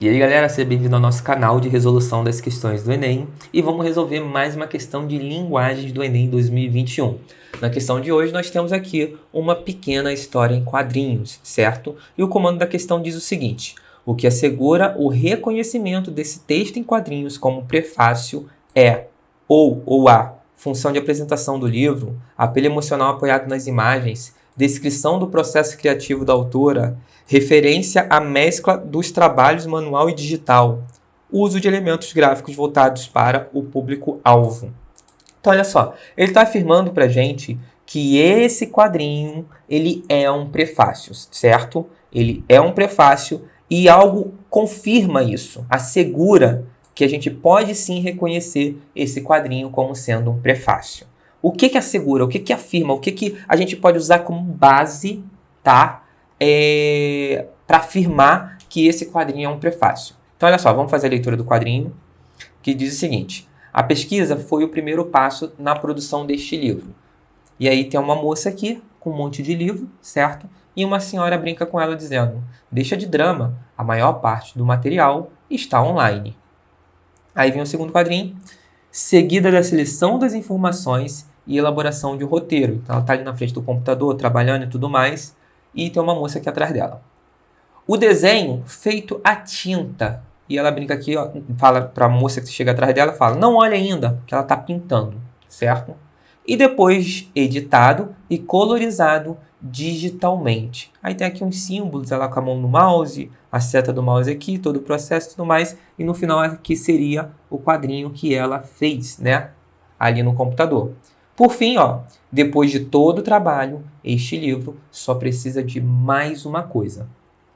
E aí galera, seja bem-vindo ao nosso canal de resolução das questões do Enem e vamos resolver mais uma questão de linguagens do Enem 2021. Na questão de hoje nós temos aqui uma pequena história em quadrinhos, certo? E o comando da questão diz o seguinte: o que assegura o reconhecimento desse texto em quadrinhos como prefácio é ou a função de apresentação do livro, apelo emocional apoiado nas imagens, descrição do processo criativo da autora, referência à mescla dos trabalhos manual e digital, uso de elementos gráficos voltados para o público-alvo. Então, olha só, ele está afirmando para a gente que esse quadrinho ele é um prefácio, certo? Ele é um prefácio e algo confirma isso, assegura que a gente pode sim reconhecer esse quadrinho como sendo um prefácio. O que assegura, o que afirma, o que a gente pode usar como base, tá? Para afirmar que esse quadrinho é um prefácio. Então, olha só, vamos fazer a leitura do quadrinho, que diz o seguinte: a pesquisa foi o primeiro passo na produção deste livro. E aí tem uma moça aqui, com um monte de livro, certo? E uma senhora brinca com ela dizendo: deixa de drama, a maior parte do material está online. Aí vem o segundo quadrinho, seguida da seleção das informações e elaboração de um roteiro. Então ela está ali na frente do computador, trabalhando e tudo mais, e tem uma moça aqui atrás dela. O desenho feito à tinta. E ela brinca aqui, ó, fala para a moça que chega atrás dela, fala: não olha ainda, que ela está pintando, certo? E depois editado e colorizado digitalmente. Aí tem aqui uns símbolos, ela com a mão no mouse, a seta do mouse aqui, todo o processo e tudo mais. E no final aqui seria o quadrinho que ela fez, né? Ali no computador. Por fim, ó, depois de todo o trabalho, este livro só precisa de mais uma coisa: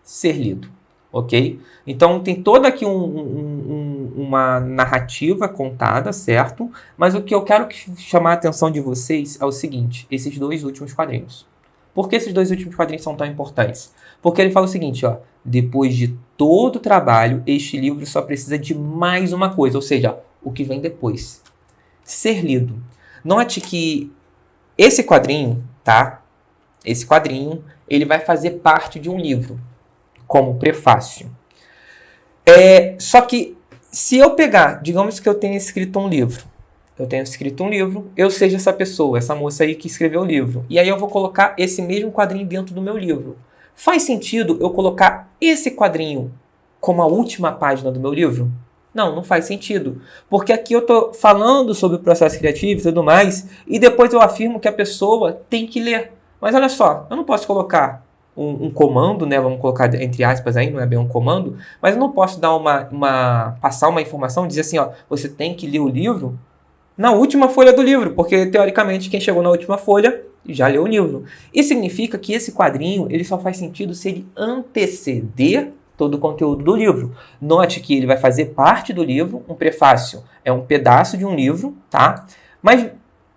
ser lido, ok? Então tem toda aqui uma narrativa contada, certo? Mas o que eu quero chamar a atenção de vocês é o seguinte: esses dois últimos quadrinhos. Por que esses dois últimos quadrinhos são tão importantes? Porque ele fala o seguinte, ó: depois de todo o trabalho, este livro só precisa de mais uma coisa, ou seja, o que vem depois: ser lido. Note que esse quadrinho, tá? Esse quadrinho, ele vai fazer parte de um livro, como prefácio. Só que, se eu pegar, digamos que eu tenha escrito um livro, eu seja essa pessoa, essa moça aí que escreveu o livro, e aí eu vou colocar esse mesmo quadrinho dentro do meu livro. Faz sentido eu colocar esse quadrinho como a última página do meu livro? Não faz sentido. Porque aqui eu estou falando sobre o processo criativo e tudo mais, e depois eu afirmo que a pessoa tem que ler. Mas olha só, eu não posso colocar um comando, né? Vamos colocar entre aspas aí, não é bem um comando, mas eu não posso dar passar uma informação, dizer assim, ó, você tem que ler o livro na última folha do livro, porque teoricamente quem chegou na última folha já leu o livro. Isso significa que esse quadrinho ele só faz sentido se ele anteceder todo o conteúdo do livro. Note que ele vai fazer parte do livro, um prefácio é um pedaço de um livro, tá? Mas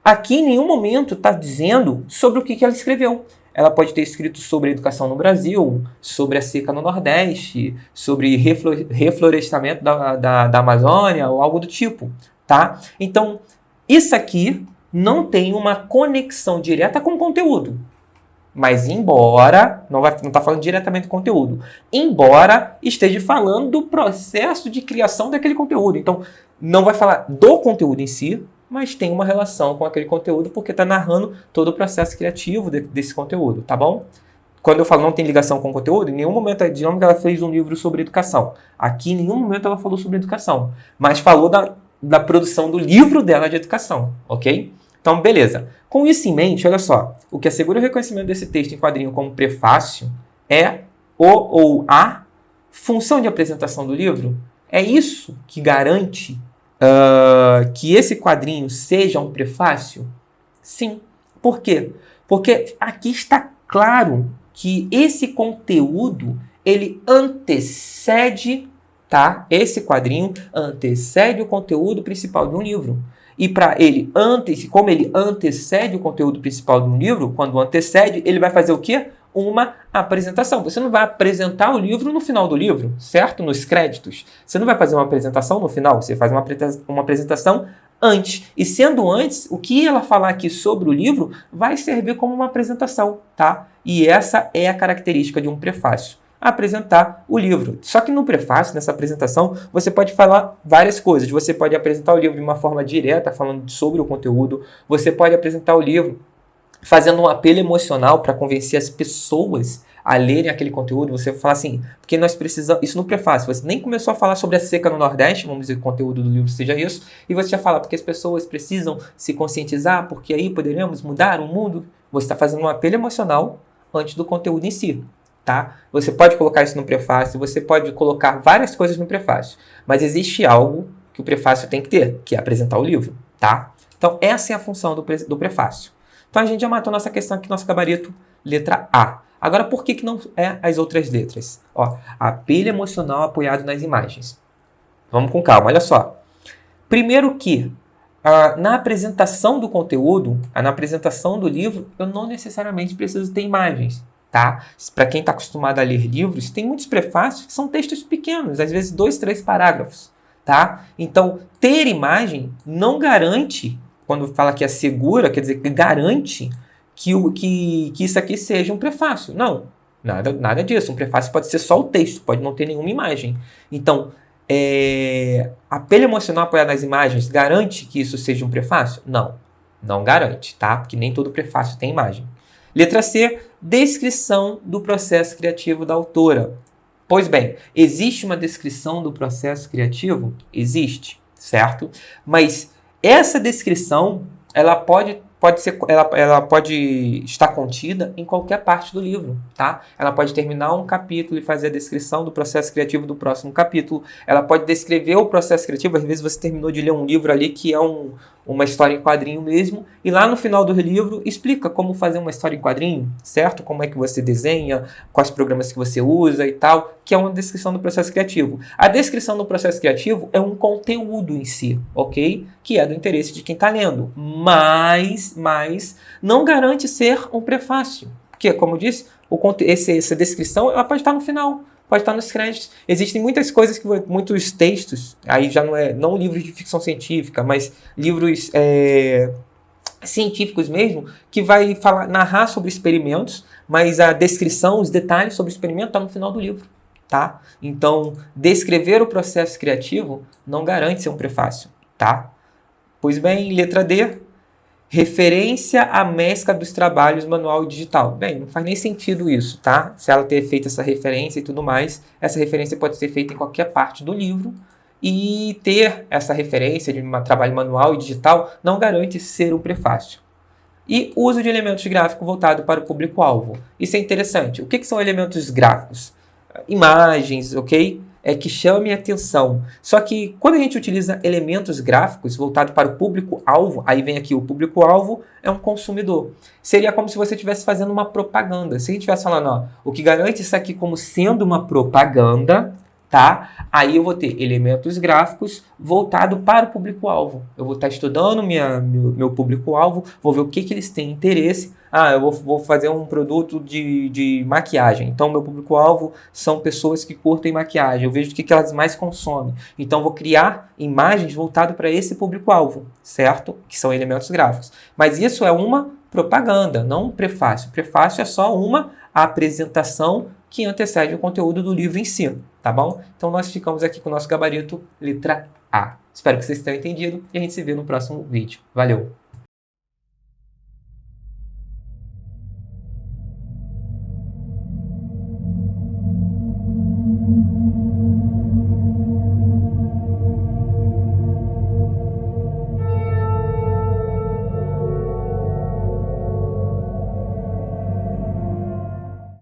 aqui em nenhum momento está dizendo sobre o que ela escreveu. Ela pode ter escrito sobre a educação no Brasil, sobre a seca no Nordeste, sobre reflorestamento da Amazônia ou algo do tipo, tá? Então, isso aqui não tem uma conexão direta com o conteúdo. Mas embora, não está falando diretamente do conteúdo, embora esteja falando do processo de criação daquele conteúdo. Então, não vai falar do conteúdo em si, mas tem uma relação com aquele conteúdo porque está narrando todo o processo criativo desse conteúdo, tá bom? Quando eu falo não tem ligação com o conteúdo, em nenhum momento, digamos que ela fez um livro sobre educação. Aqui, em nenhum momento ela falou sobre educação, mas falou da produção do livro dela de educação, ok? Então, beleza. Com isso em mente, olha só, o que assegura o reconhecimento desse texto em quadrinho como prefácio é o ou a função de apresentação do livro. É isso que garante que esse quadrinho seja um prefácio? Sim. Por quê? Porque aqui está claro que esse conteúdo, ele antecede, tá? Esse quadrinho antecede o conteúdo principal de um livro. E para ele, como ele antecede o conteúdo principal de um livro, quando antecede, ele vai fazer o quê? Uma apresentação. Você não vai apresentar o livro no final do livro, certo? Nos créditos. Você não vai fazer uma apresentação no final, você faz uma apresentação antes. E sendo antes, o que ela falar aqui sobre o livro vai servir como uma apresentação, tá? E essa é a característica de um prefácio. apresentar o livro. Só que no prefácio, nessa apresentação, você pode falar várias coisas. Você pode apresentar o livro de uma forma direta, falando sobre o conteúdo. Você pode apresentar o livro fazendo um apelo emocional para convencer as pessoas a lerem aquele conteúdo. Você fala assim, porque nós precisamos... Isso no prefácio. Você nem começou a falar sobre a seca no Nordeste, vamos dizer que o conteúdo do livro seja isso, e você já fala, porque as pessoas precisam se conscientizar, porque aí poderemos mudar o mundo. Você está fazendo um apelo emocional antes do conteúdo em si. Tá? Você pode colocar isso no prefácio, você pode colocar várias coisas no prefácio, mas existe algo que o prefácio tem que ter, que é apresentar o livro, tá? Então, essa é a função do prefácio. Então, a gente já matou nossa questão aqui, nosso gabarito, letra A. Agora, por que não é as outras letras? Ó, apelo emocional apoiado nas imagens. Vamos com calma, olha só. Primeiro que, na apresentação do conteúdo, na apresentação do livro, eu não necessariamente preciso ter imagens. Tá? Para quem está acostumado a ler livros, tem muitos prefácios que são textos pequenos, às vezes 2, 3 parágrafos. Tá? Então, ter imagem não garante, quando fala que é segura, quer dizer que garante que isso aqui seja um prefácio. Não, nada disso. Um prefácio pode ser só o texto, pode não ter nenhuma imagem. Então, apelo emocional apoiado nas imagens garante que isso seja um prefácio? Não garante, tá? Porque nem todo prefácio tem imagem. Letra C, descrição do processo criativo da autora. Pois bem, existe uma descrição do processo criativo? Existe, certo? Mas essa descrição, ela pode estar contida em qualquer parte do livro, tá? Ela pode terminar um capítulo e fazer a descrição do processo criativo do próximo capítulo. Ela pode descrever o processo criativo. Às vezes você terminou de ler um livro ali que é uma história em quadrinho mesmo, e lá no final do livro explica como fazer uma história em quadrinho, certo? Como é que você desenha, quais programas que você usa e tal, que é uma descrição do processo criativo. A descrição do processo criativo é um conteúdo em si, ok? Que é do interesse de quem está lendo, mas não garante ser um prefácio, porque, como eu disse, essa descrição ela pode estar no final, pode estar nos créditos. Existem muitas coisas, muitos textos, aí já não livros de ficção científica, mas livros científicos mesmo, que vai narrar sobre experimentos, mas a descrição, os detalhes sobre o experimento está no final do livro, tá? Então, descrever o processo criativo não garante ser um prefácio, tá? Pois bem, letra D, referência à mescla dos trabalhos manual e digital. Bem, não faz nem sentido isso, tá? Se ela ter feito essa referência e tudo mais, essa referência pode ser feita em qualquer parte do livro, e ter essa referência de um trabalho manual e digital não garante ser um prefácio. E uso de elementos gráficos voltado para o público-alvo. Isso é interessante. O que são elementos gráficos? Imagens, ok? Que chame a atenção. Só que quando a gente utiliza elementos gráficos voltados para o público-alvo, aí vem aqui o público-alvo é um consumidor. Seria como se você estivesse fazendo uma propaganda. Se a gente estivesse falando, ó, o que garante isso aqui como sendo uma propaganda, tá? Aí eu vou ter elementos gráficos voltados para o público-alvo. Eu vou estar estudando meu público-alvo, vou ver o que eles têm interesse. Eu vou fazer um produto de maquiagem. Então, meu público-alvo são pessoas que curtem maquiagem. Eu vejo o que elas mais consomem. Então, vou criar imagens voltadas para esse público-alvo, certo? Que são elementos gráficos. Mas isso é uma propaganda, não um prefácio. Prefácio é só uma apresentação que antecede o conteúdo do livro em si, tá bom? Então, nós ficamos aqui com o nosso gabarito letra A. Espero que vocês tenham entendido e a gente se vê no próximo vídeo. Valeu!